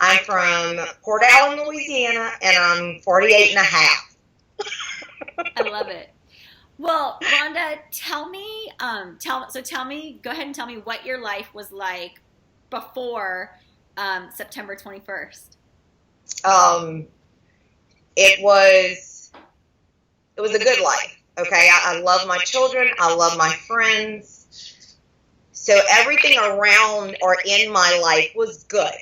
I'm from Port Allen, Louisiana, and I'm 48 and a half. I love it. Well, Rhonda, tell me, go ahead and tell me what your life was like before September 21st. Um, it was a good life. Okay, I love my children. I love my friends. So everything around or in my life was good.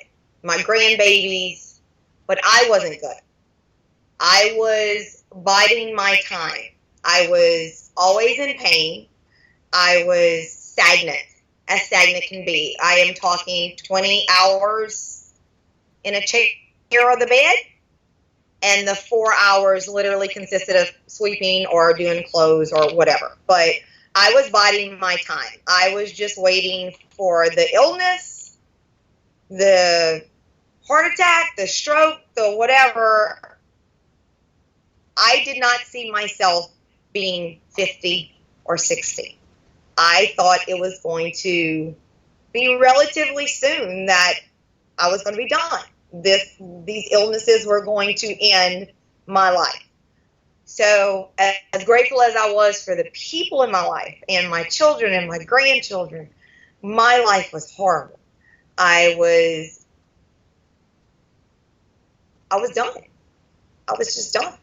My grandbabies, but I wasn't good. I was biding my time. I was always in pain. I was stagnant, as stagnant can be. I am talking 20 hours in a chair or the bed, and the 4 hours literally consisted of sweeping or doing clothes or whatever. But I was biding my time. I was just waiting for the illness, the heart attack, the stroke, the whatever. I did not see myself being 50 or 60. I thought it was going to be relatively soon that I was going to be done. These illnesses were going to end my life. So as grateful as I was for the people in my life and my children and my grandchildren, my life was horrible. I was done. I was just done.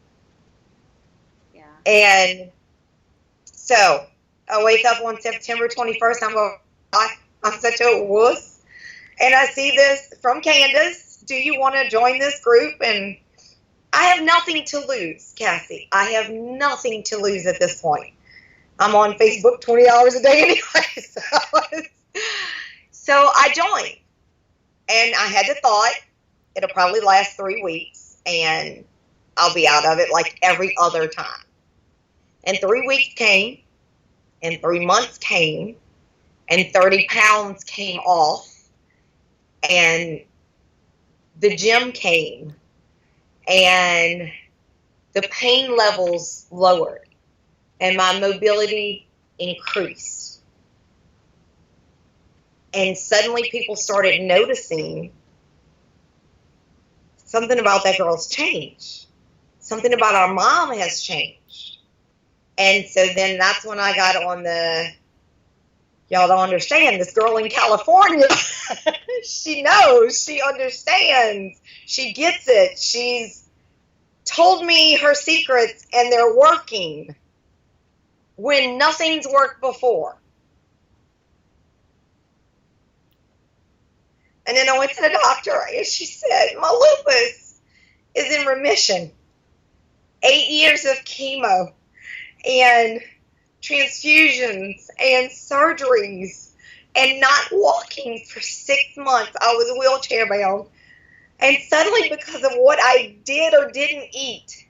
Yeah. And so I wake up on September 21st. I'm such a wuss. And I see this from Candace. Do you want to join this group? And I have nothing to lose, Cassie. I have nothing to lose at this point. I'm on Facebook 20 hours a day anyway. So I joined. And I had the thought, it'll probably last 3 weeks. And I'll be out of it like every other time. And 3 weeks came. And 3 months came. And 30 pounds came off. And the gym came. And the pain levels lowered. And my mobility increased. And suddenly people started noticing something about that girl's changed. Something about our mom has changed. And so then that's when I got on y'all don't understand, this girl in California, she knows, she understands, she gets it. She's told me her secrets and they're working when nothing's worked before. And then I went to the doctor and she said, my lupus is in remission. 8 years of chemo and transfusions and surgeries and not walking for 6 months. I was wheelchair bound. And suddenly, because of what I did or didn't eat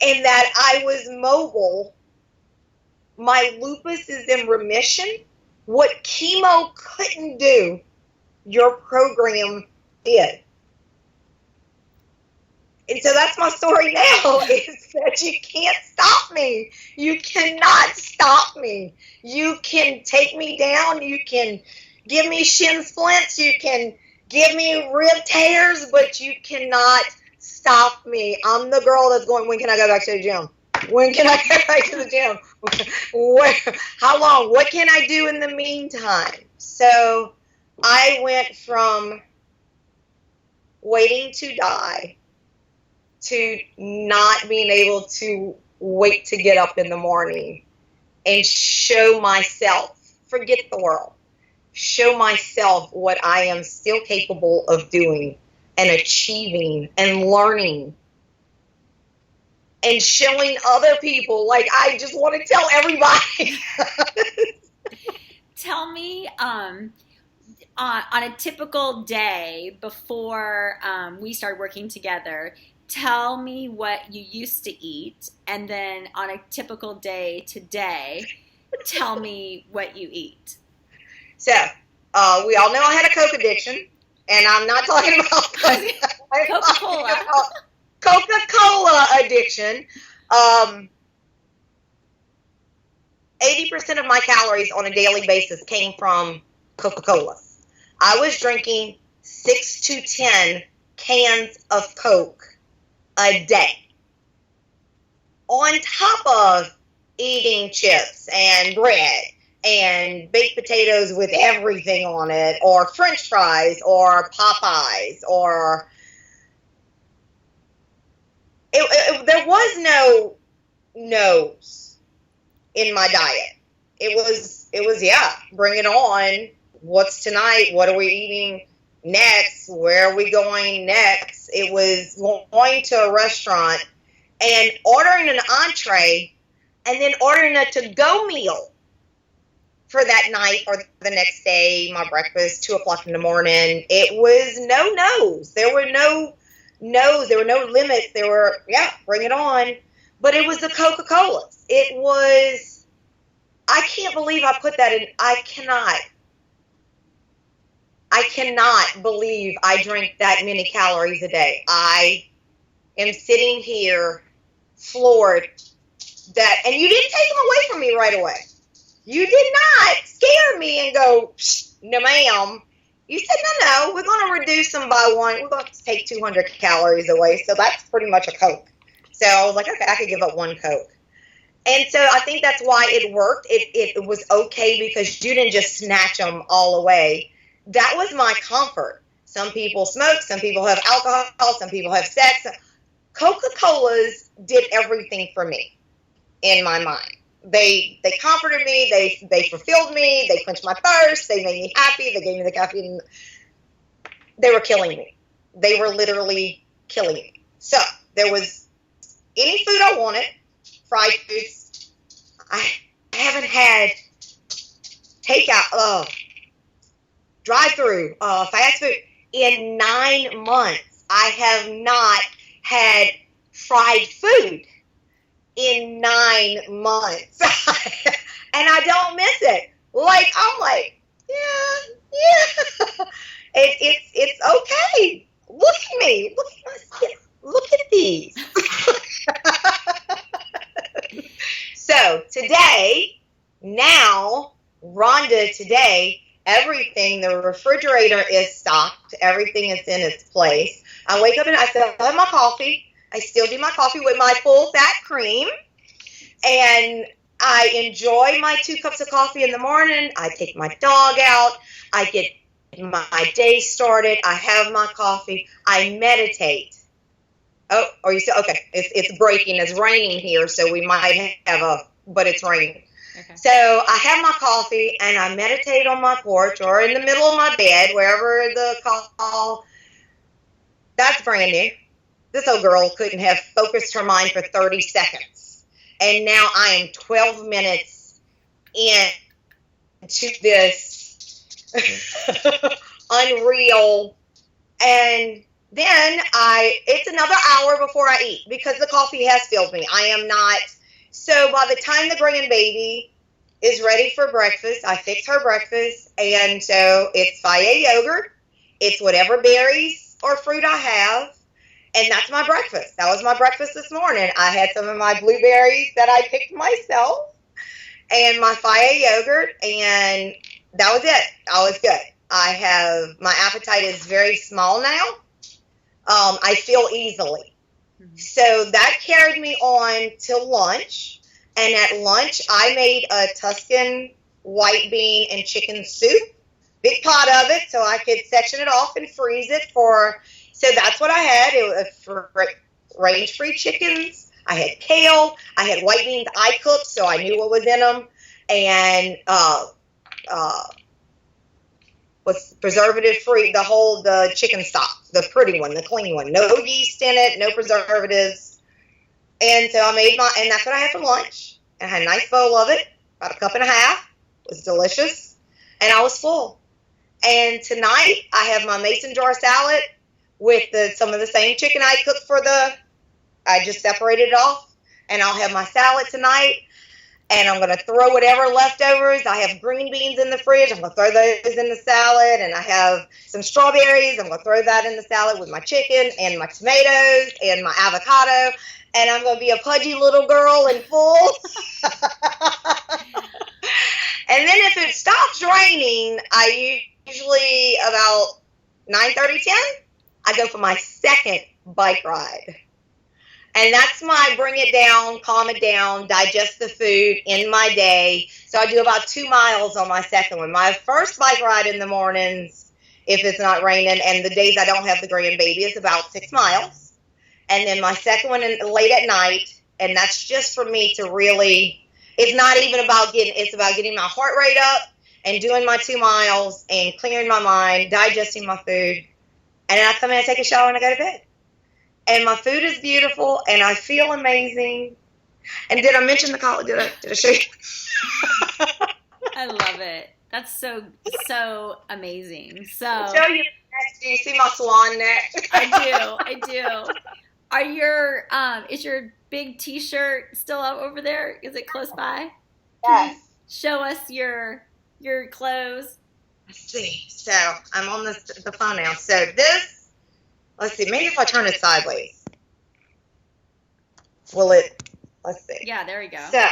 and that I was mobile, my lupus is in remission. What chemo couldn't do, your program did. And so that's my story now, is that you can't stop me. You cannot stop me. You can take me down. You can give me shin splints. You can give me rib tears, but you cannot stop me. I'm the girl that's going, when can I go back to the gym? When can I go back to the gym? How long? What can I do in the meantime? So I went from waiting to die to not being able to wait to get up in the morning and show myself, forget the world, show myself what I am still capable of doing and achieving and learning and showing other people. Like, I just want to tell everybody. Tell me, on a typical day before we started working together, tell me what you used to eat, and then on a typical day today, tell me what you eat. So, we all know I had a Coke addiction, and I'm not talking about Coca-Cola. Coca-Cola addiction. 80% of my calories on a daily basis came from Coca-Cola. I was drinking 6 to 10 cans of Coke a day. On top of eating chips and bread and baked potatoes with everything on it, or French fries, or Popeyes, or there was no no's in my diet. It was yeah, bring it on. What's tonight? What are we eating next? Where are we going next? It was going to a restaurant and ordering an entree and then ordering a to-go meal for that night or the next day, my breakfast, 2 o'clock in the morning. It was no no's. There were no no's. There were no limits. There were, yeah, bring it on. But it was the Coca-Colas. It was, I can't believe I put that in. I cannot believe I drink that many calories a day. I am sitting here floored that, and you didn't take them away from me right away. You did not scare me and go, no ma'am. You said, no, we're going to reduce them by one. We're going to take 200 calories away. So that's pretty much a Coke. So I was like, okay, I could give up one Coke. And so I think that's why it worked. It was okay because you didn't just snatch them all away. That was my comfort. Some people smoke, some people have alcohol, some people have sex. Coca-Colas did everything for me in my mind. They comforted me, they fulfilled me, they quenched my thirst, they made me happy, they gave me the caffeine. They were killing me. They were literally killing me. So there was any food I wanted, fried foods. I haven't had takeout, drive-through, fast food in 9 months. I have not had fried food in 9 months. And I don't miss it. Like, I'm like, yeah. It's okay. Look at me. Look at my skin. Look at these. So today, now, Rhonda, today, everything, the refrigerator is stocked. Everything is in its place. I wake up and I still have my coffee. I still do my coffee with my full fat cream. And I enjoy my 2 cups of coffee in the morning. I take my dog out. I get my day started. I have my coffee. I meditate. Oh, are you still? Okay. It's breaking. It's raining here, so we might have but it's raining. Okay. So I have my coffee and I meditate on my porch or in the middle of my bed, wherever the call. That's brand new. This old girl couldn't have focused her mind for 30 seconds. And now I am 12 minutes into this unreal. And then it's another hour before I eat because the coffee has filled me. I am not. So by the time the grandbaby is ready for breakfast, I fix her breakfast. And so it's Faye yogurt. It's whatever berries or fruit I have. And that's my breakfast. That was my breakfast this morning. I had some of my blueberries that I picked myself and my Faye yogurt, and that was it. I was good. My appetite is very small now. I feel easily. Mm-hmm. So that carried me on to lunch. And at lunch, I made a Tuscan white bean and chicken soup. Big pot of it, so I could section it off and freeze it for. So that's what I had. It was range-free chickens. I had kale. I had white beans I cooked, so I knew what was in them. And was preservative-free, the chicken stock, the pretty one, the clean one. No yeast in it, no preservatives. And so I made and that's what I had for lunch. And I had a nice bowl of it, about a cup and a half. It was delicious. And I was full. And tonight, I have my mason jar salad with some of the same chicken I cooked I just separated it off. And I'll have my salad tonight. And I'm going to throw whatever leftovers. I have green beans in the fridge. I'm going to throw those in the salad. And I have some strawberries. I'm going to throw that in the salad with my chicken and my tomatoes and my avocado. And I'm going to be a pudgy little girl and full. And then if it stops raining, I usually about 9:30, 10, I go for my second bike ride. And that's my bring it down, calm it down, digest the food in my day. So I do about 2 miles on my second one. My first bike ride in the mornings, if it's not raining, and the days I don't have the grandbaby, is about 6 miles. And then my second one late at night, and that's just for me to really, it's not even about it's about getting my heart rate up and doing my 2 miles and clearing my mind, digesting my food. And then I come in and take a shower and I go to bed. And my food is beautiful, and I feel amazing. And did I mention the college? Did I show you? I love it. That's so amazing. So I'll show you. Do you see my swan neck? I do. Is your big T-shirt still up over there? Is it close by? Yes. Show us your clothes. Let's see. So I'm on the phone now. So this. Let's see, maybe if I turn it sideways. Let's see. Yeah, there we go. So,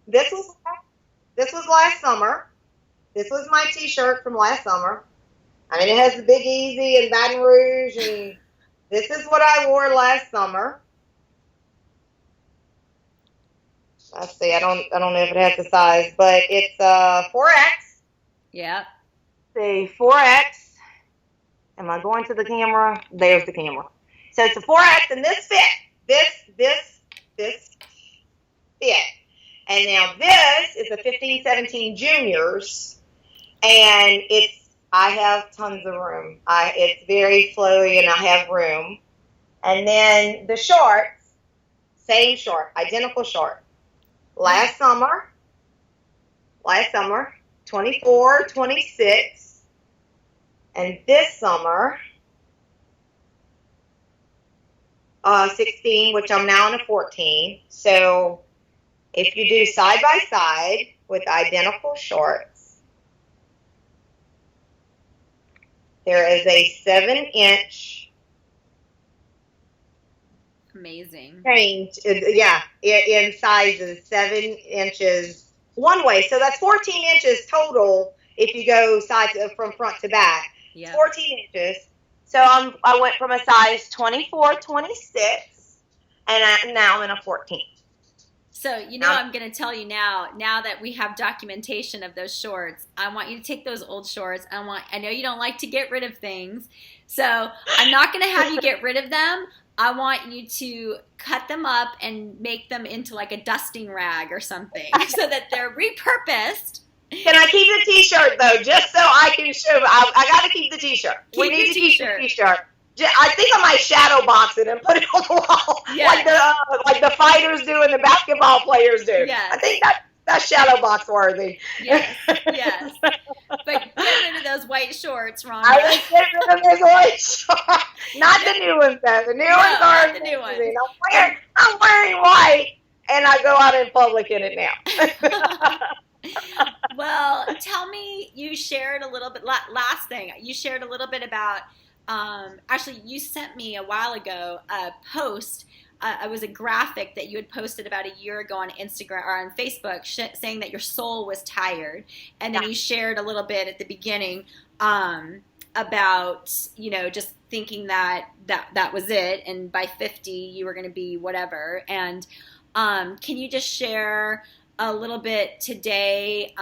this was last summer. This was my T-shirt from last summer. I mean, it has the Big Easy and Baton Rouge, and this is what I wore last summer. Let's see, I don't know if it has the size, but it's 4X. Yeah. See, 4X. Am I going to the camera? There's the camera. So it's a 4X, and this fit. This fit. And now this is a 15, 17 juniors, and I have tons of room. It's very flowy, and I have room. And then the shorts, same short, identical short. Last summer, 24, 26. And this summer, 16, which I'm now in a 14. So if you do side by side with identical shorts, there is a 7-inch amazing change. Yeah, in sizes, 7 inches one way. So that's 14 inches total if you go from front to back. Yeah. 14 inches. So I went from a size 24, 26, and now I'm in a 14. So, I'm going to tell you now that we have documentation of those shorts, I want you to take those old shorts. I know you don't like to get rid of things, so I'm not going to have you get rid of them. I want you to cut them up and make them into like a dusting rag or something so that they're repurposed. Can I keep the T-shirt, though, just so I can show? I got to keep the T-shirt. We need to keep the T-shirt. I think I might shadow box it and put it on the wall, like the fighters do and the basketball players do. Yes. I think that's shadow box worthy. Yes. But get rid of those white shorts, Rhonda. I will get rid of those white shorts. Not the new ones, though. The new ones are the new ones. I'm wearing white, and I go out in public in it now. Well, tell me, you shared a little bit, last thing, you shared a little bit about, actually, you sent me a while ago a post, it was a graphic that you had posted about a year ago on Instagram or on Facebook saying that your soul was tired, and then you shared a little bit at the beginning about, just thinking that was it, and by 50 you were going to be whatever, and can you just share a little bit today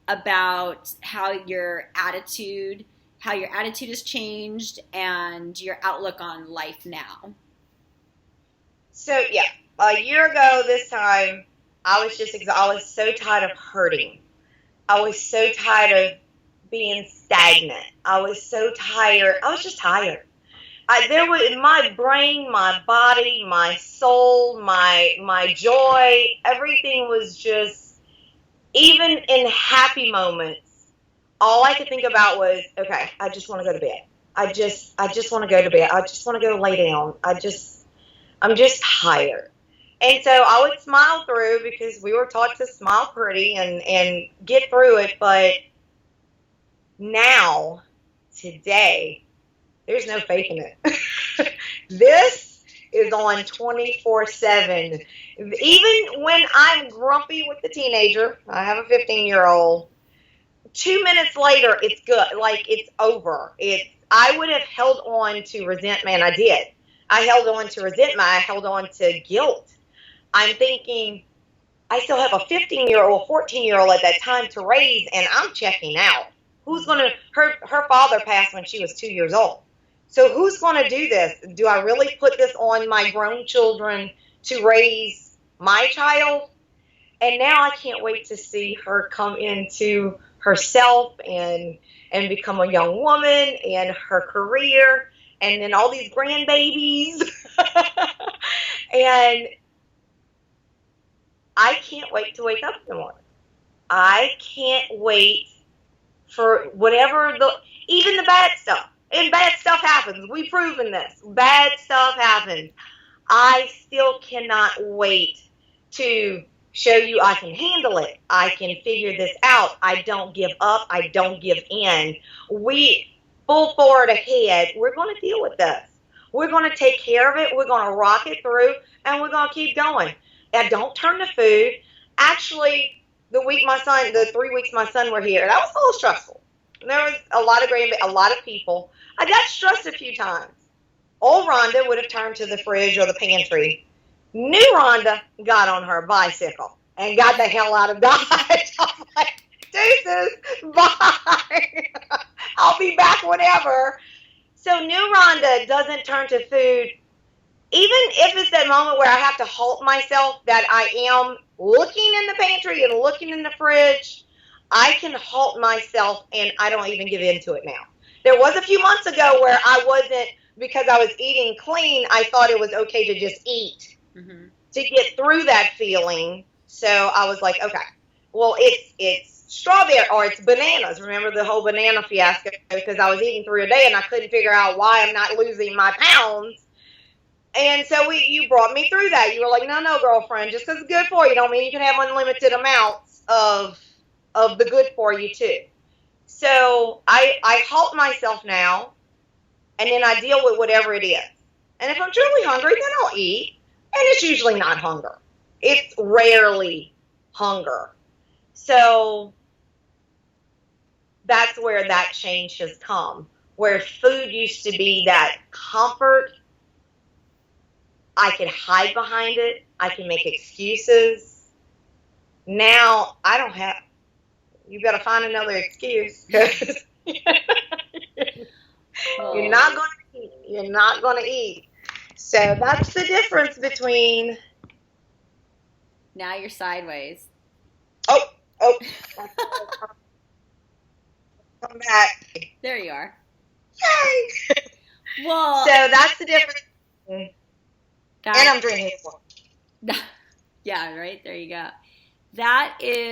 about how your attitude has changed and your outlook on life now? So yeah, a year ago this time, I was so tired of hurting. I was so tired of being stagnant. I was so tired. I was just tired. There was my brain, my body, my soul, my joy, everything was just, even in happy moments, all I could think about was, okay, I just want to go to bed. I just want to go to bed. I just want to go lay down. I'm just tired. And so I would smile through, because we were taught to smile pretty and get through it. But now, today, there's no faking it. This is on 24/7. Even when I'm grumpy with the teenager, I have a 15-year-old, 2 minutes later, it's good. Like, it's over. I would have held on to resentment, and I did. I held on to resentment. I held on to guilt. I'm thinking, I still have a 15-year-old, 14-year-old at that time to raise, and I'm checking out. Who's going to, her father passed when she was 2 years old. So who's going to do this? Do I really put this on my grown children to raise my child? And now I can't wait to see her come into herself and become a young woman and her career and then all these grandbabies. And I can't wait to wake up in the morning. I can't wait for whatever even the bad stuff. And bad stuff happens. We've proven this. Bad stuff happens. I still cannot wait to show you I can handle it. I can figure this out. I don't give up. I don't give in. We full forward ahead. We're going to deal with this. We're going to take care of it. We're going to rock it through, and we're going to keep going. And don't turn to food. Actually, the 3 weeks my son were here, that was a little stressful. There was a lot of people. I got stressed a few times. Old Rhonda would have turned to the fridge or the pantry. New Rhonda got on her bicycle and got the hell out of Dodge. I'm like, deuces, bye. I'll be back whenever. So new Rhonda doesn't turn to food. Even if it's that moment where I have to halt myself, that I am looking in the pantry and looking in the fridge, I can halt myself and I don't even give in to it now. There was a few months ago where I wasn't, because I was eating clean, I thought it was okay to just eat to get through that feeling. So I was like, okay, well, it's strawberry or it's bananas. Remember the whole banana fiasco, because I was eating 3 a day and I couldn't figure out why I'm not losing my pounds. And so you brought me through that. You were like, no, girlfriend, just because it's good for you don't mean you can have unlimited amounts of the good for you too. So I halt myself now, and then I deal with whatever it is. And if I'm truly hungry, then I'll eat. And it's usually not hunger. It's rarely hunger. So that's where that change has come. Where food used to be that comfort, I can hide behind it. I can make excuses. Now I don't have. You got to find another excuse, because you're not going to eat. You're not going to eat. So that's the difference between. Now you're sideways. Oh. Come back. There you are. Yay. Well. So that's the difference. And I'm drinking it. Yeah, right. There you go. That is.